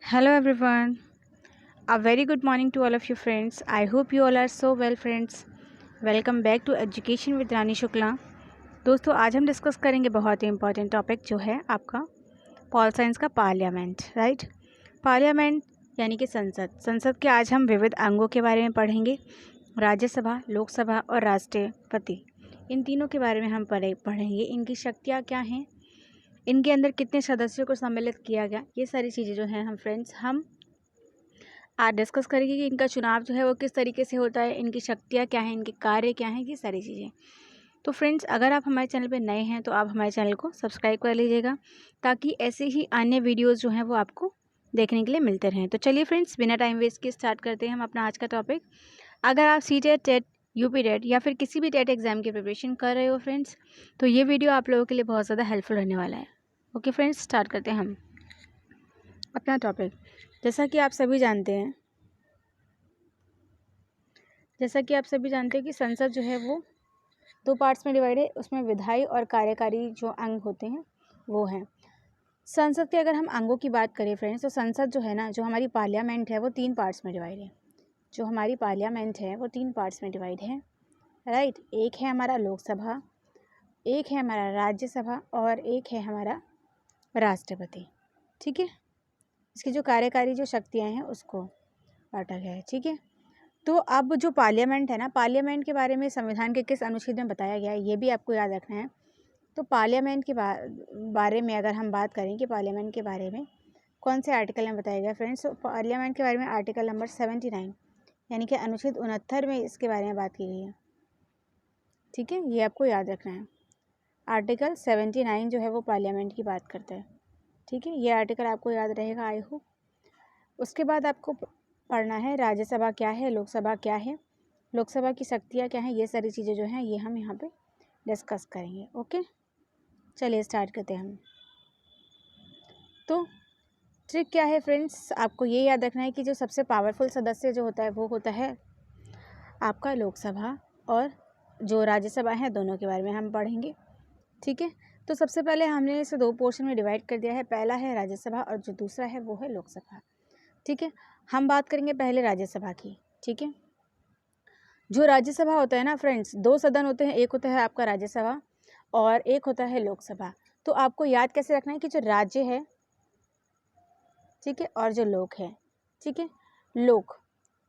Hello everyone. A very good morning to all of you friends. I hope you all are so well friends. Welcome back to Education with रानी शुक्ला। दोस्तों आज हम discuss करेंगे बहुत ही important topic जो है आपका pol science का parliament, right. Parliament यानी कि संसद। संसद के आज हम विविध अंगों के बारे में पढ़ेंगे। राज्यसभा, लोकसभा और राष्ट्रपति, इन तीनों के बारे में हम पढ़ेंगे। इनकी शक्तियाँ क्या हैं, इनके अंदर कितने सदस्यों को सम्मिलित किया गया, ये सारी चीज़ें जो हैं हम आज डिस्कस करेंगे कि इनका चुनाव जो है वो किस तरीके से होता है, इनकी शक्तियाँ क्या हैं, इनके कार्य क्या हैं, ये सारी चीज़ें। तो फ्रेंड्स, अगर आप हमारे चैनल पे नए हैं तो आप हमारे चैनल को सब्सक्राइब कर लीजिएगा ताकि ऐसे ही अन्य वीडियोज़ जो हैं वो आपको देखने के लिए मिलते रहें। तो चलिए फ्रेंड्स, बिना टाइम वेस्ट के स्टार्ट करते हैं हम अपना आज का टॉपिक। अगर आप सीटेट, टेट, यूपी टेट या फिर किसी भी टेट एग्ज़ाम की प्रिपरेशन कर रहे हो फ्रेंड्स, तो ये वीडियो आप लोगों के लिए बहुत ज़्यादा हेल्पफुल रहने वाला है। ओके फ्रेंड्स, स्टार्ट करते हैं हम अपना टॉपिक। जैसा कि आप सभी जानते हैं कि संसद जो है वो दो पार्ट्स में डिवाइड है। उसमें विधायी और कार्यकारी जो अंग होते हैं वो हैं। संसद के अगर हम अंगों की बात करें फ्रेंड्स, तो संसद जो है ना, जो हमारी पार्लियामेंट है वो 3 पार्ट्स में डिवाइड है। जो हमारी पार्लियामेंट है वो 3 पार्ट्स में डिवाइड है, राइट। एक है हमारा लोकसभा, एक है हमारा राज्यसभा और एक है हमारा राष्ट्रपति, ठीक है। इसकी जो कार्यकारी जो शक्तियाँ हैं उसको बांटा गया है, ठीक है। तो अब जो पार्लियामेंट है ना, पार्लियामेंट के बारे में संविधान के किस अनुच्छेद में बताया गया है ये भी आपको याद रखना है। तो पार्लियामेंट के बारे में अगर हम बात करें कि पार्लियामेंट के बारे में कौन से आर्टिकल में बताया गया फ्रेंड्स, तो पार्लियामेंट के बारे में आर्टिकल नंबर 79 यानी कि अनुच्छेद 69 में इसके बारे में बात की गई है, ठीक है। ये आपको याद रखना है। आर्टिकल 79 जो है वो पार्लियामेंट की बात करता है, ठीक है। ये आर्टिकल आपको याद रहेगा, आई होप। उसके बाद आपको पढ़ना है राज्यसभा क्या है, लोकसभा क्या है, लोकसभा की शक्तियाँ क्या हैं, ये सारी चीज़ें जो हैं ये हम यहाँ पे डिस्कस करेंगे। ओके, चलिए स्टार्ट करते हैं हम। तो ट्रिक क्या है फ्रेंड्स, आपको ये याद रखना है कि जो सबसे पावरफुल सदस्य जो होता है वो होता है आपका लोकसभा, और जो राज्यसभा है दोनों के बारे में हम पढ़ेंगे, ठीक है। तो सबसे पहले हमने इसे 2 पोर्शन में डिवाइड कर दिया है। पहला है राज्यसभा और जो दूसरा है वो है लोकसभा, ठीक है। हम बात करेंगे पहले राज्यसभा की, ठीक है। जो राज्यसभा होता है ना फ्रेंड्स, 2 सदन होते हैं, एक होता है आपका राज्यसभा और एक होता है लोकसभा। तो आपको याद कैसे रखना है कि जो राज्य है, ठीक है, और जो लोक है, ठीक है, लोक।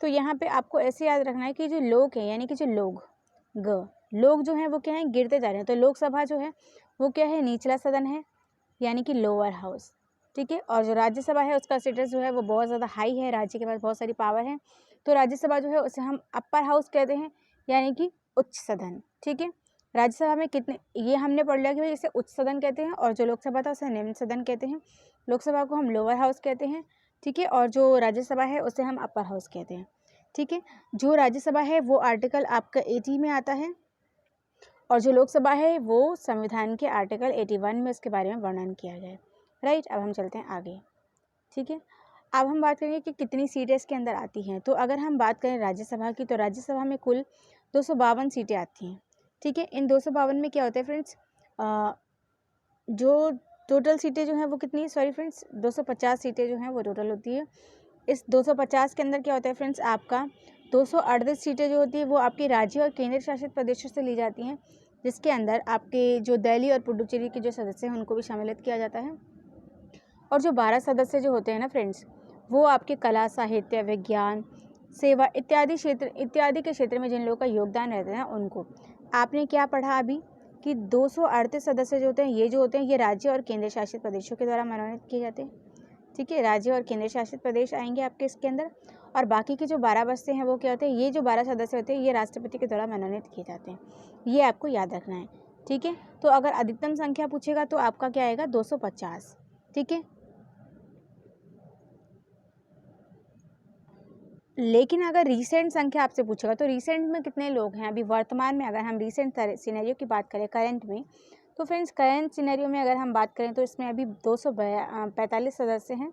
तो यहाँ पे आपको ऐसे याद रखना है कि जो लोक है यानी कि जो लोग जो हैं वो क्या है, गिरते जा रहे हैं। तो लोकसभा जो है वो क्या है, निचला सदन है यानी कि लोअर हाउस, ठीक है। और जो राज्यसभा है उसका स्टेटस जो है वो बहुत ज़्यादा हाई है, राज्य के पास बहुत सारी पावर है। तो राज्यसभा जो है उसे हम अपर हाउस कहते हैं यानी कि उच्च सदन, ठीक है। राज्यसभा में कितने, ये हमने पढ़ लिया कि भाई इसे उच्च सदन कहते हैं, और जो लोकसभा था उसे निम्न सदन कहते हैं। लोकसभा को हम लोअर हाउस कहते हैं, ठीक है, और जो राज्यसभा है उसे हम अपर हाउस कहते हैं, ठीक है। जो राज्यसभा है वो आर्टिकल आपका 80 में आता है, और जो लोकसभा है वो संविधान के आर्टिकल 81 में इसके बारे में वर्णन किया गया है, राइट। अब हम चलते हैं आगे, ठीक है। अब हम बात करेंगे कि कितनी सीटें इसके अंदर आती हैं। तो अगर हम बात करें राज्यसभा की, तो राज्यसभा में कुल 252 सीटें आती हैं, ठीक है। इन 252 में क्या होता है फ्रेंड्स, जो टोटल सीटें जो हैं वो कितनी, सॉरी फ्रेंड्स, 250 सीटें जो हैं वो टोटल होती है। इस 250 के अंदर क्या होता है फ्रेंड्स, आपका 238 सीटें जो होती है वो आपके राज्य और केंद्र शासित प्रदेशों से ली जाती हैं, जिसके अंदर आपके जो दिल्ली और पुडुचेरी के जो सदस्य हैं उनको भी शामिलित किया जाता है। और जो 12 सदस्य जो होते हैं ना फ्रेंड्स, वो आपके कला, साहित्य, विज्ञान, सेवा इत्यादि के क्षेत्र में जिन लोगों का योगदान रहता है उनको। आपने क्या पढ़ा अभी कि 238 सदस्य जो होते हैं ये राज्य और केंद्र शासित प्रदेशों के द्वारा मनोनीत किए जाते हैं, ठीक है। राज्य और केंद्र शासित प्रदेश आएंगे आपके इसके अंदर, और बाकी के जो 12 बचते हैं वो क्या होते हैं, ये जो 12 सदस्य होते हैं ये राष्ट्रपति के द्वारा मनोनीत किए जाते हैं। ये आपको याद रखना है, ठीक है। तो अगर अधिकतम संख्या पूछेगा तो आपका क्या आएगा, 250, ठीक है। लेकिन अगर रीसेंट संख्या आपसे पूछेगा तो रीसेंट में कितने लोग हैं, अभी वर्तमान में अगर हम रीसेंट सिनेरियो की बात करें, करंट में, तो फ्रेंड्स करंट सिनेरियो में अगर हम बात करें तो इसमें अभी 245 सदस्य हैं,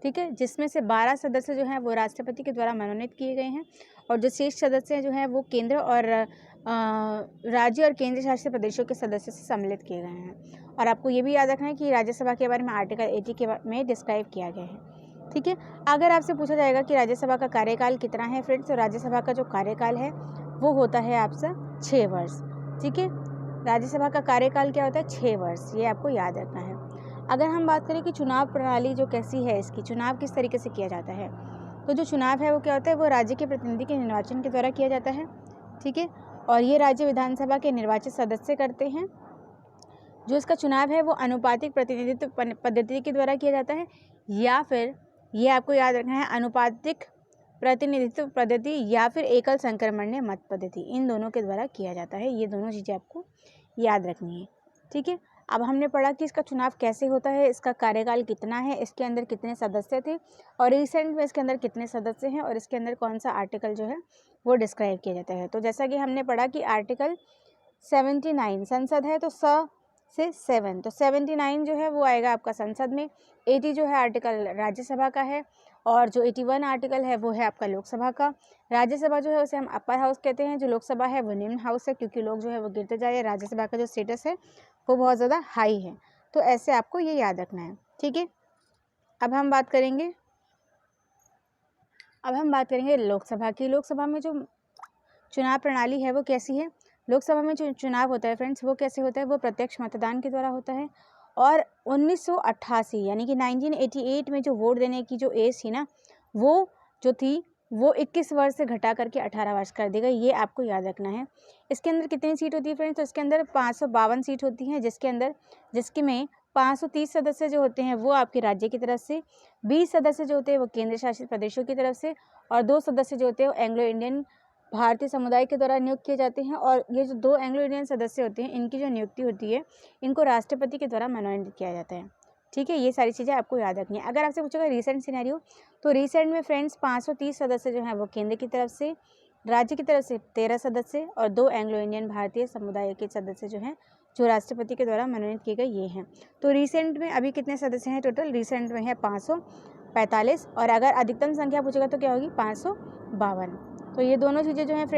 ठीक है, जिसमें से 12 सदस्य जो हैं वो राष्ट्रपति के द्वारा मनोनीत किए गए हैं, और जो शेष सदस्य जो हैं वो केंद्र और राज्य और केंद्र शासित प्रदेशों के सदस्य से सम्मिलित किए गए हैं। और आपको ये भी याद रखना है कि राज्यसभा के बारे में आर्टिकल 80 में डिस्क्राइब किया गया है, ठीक है। अगर आपसे पूछा जाएगा कि राज्यसभा का कार्यकाल कितना है फ्रेंड्स, तो राज्यसभा का जो कार्यकाल है वो होता है आपका 6 वर्ष। ठीक है, राज्यसभा का कार्यकाल क्या होता है? 6 वर्ष, ये आपको याद रखना है। अगर हम बात करें कि चुनाव प्रणाली जो कैसी है, इसकी चुनाव किस तरीके से किया जाता है, तो जो चुनाव है वो क्या होता है? वो राज्य के प्रतिनिधि के निर्वाचन के द्वारा किया जाता है। ठीक है, और ये राज्य विधानसभा के निर्वाचित सदस्य करते हैं। जो इसका चुनाव है वो अनुपातिक प्रतिनिधित्व पद्धति के द्वारा किया जाता है, या फिर ये आपको याद रखना है अनुपातिक प्रतिनिधित्व पद्धति या फिर एकल संक्रमण्य मत पद्धति, इन दोनों के द्वारा किया जाता है। ये दोनों चीज़ें आपको याद रखनी है। ठीक है, अब हमने पढ़ा कि इसका चुनाव कैसे होता है, इसका कार्यकाल कितना है, इसके अंदर कितने सदस्य थे, और रिसेंट में इसके अंदर कितने सदस्य हैं, और इसके अंदर कौन सा आर्टिकल जो है वो डिस्क्राइब किया जाता है। तो जैसा कि हमने पढ़ा कि आर्टिकल 79 संसद है, तो से 7, तो 79 जो है वो आएगा आपका संसद में, 80 जो है आर्टिकल राज्यसभा का है, और जो 81 आर्टिकल है वो है आपका लोकसभा का। राज्यसभा जो है उसे हम अपर हाउस कहते हैं, जो लोकसभा है वो निम्न हाउस है, क्योंकि लोग जो है वो गिरते जा रहे हैं, राज्यसभा का जो स्टेटस है वो बहुत ज़्यादा हाई है। तो ऐसे आपको ये याद रखना है। ठीक है, अब हम बात करेंगे लोकसभा की। लोकसभा में जो चुनाव प्रणाली है वो कैसी है? लोकसभा में जो चुनाव होता है फ्रेंड्स वो कैसे होता है? वो प्रत्यक्ष मतदान के द्वारा होता है, और 1988 यानी कि 1988 में जो वोट देने की जो एज थी ना, वो जो थी वो 21 वर्ष से घटा करके 18 वर्ष कर दी गई। ये आपको याद रखना है। इसके अंदर कितनी सीट होती है फ्रेंड्स? तो इसके अंदर 552 सीट होती हैं, जिसके में 530 सदस्य जो होते हैं वो आपके राज्य की तरफ से, 20 सदस्य जो होते हैं वो केंद्र शासित प्रदेशों की तरफ से, और 2 सदस्य जो होते हैं वो एंग्लो इंडियन भारतीय समुदाय के द्वारा नियुक्त किए जाते हैं। और ये जो 2 एंग्लो इंडियन सदस्य होते हैं, इनकी जो नियुक्ति होती है, इनको राष्ट्रपति के द्वारा मनोनीत किया जाता है। ठीक है, ये सारी चीज़ें आपको याद रखनी है। अगर आपसे पूछेगा रिसेंट सिनेरियो, तो रिसेंट में फ्रेंड्स 530 सदस्य जो हैं वो केंद्र की तरफ से, राज्य की तरफ से 13 सदस्य, और 2 एंग्लो इंडियन भारतीय समुदाय के सदस्य जो हैं जो राष्ट्रपति के द्वारा मनोनीत किए गए, ये हैं। तो रिसेंट में अभी कितने सदस्य हैं टोटल? रिसेंट में है 545, और अगर अधिकतम संख्या पूछेगा तो क्या होगी? 552। तो ये दोनों चीज़ें जो हैं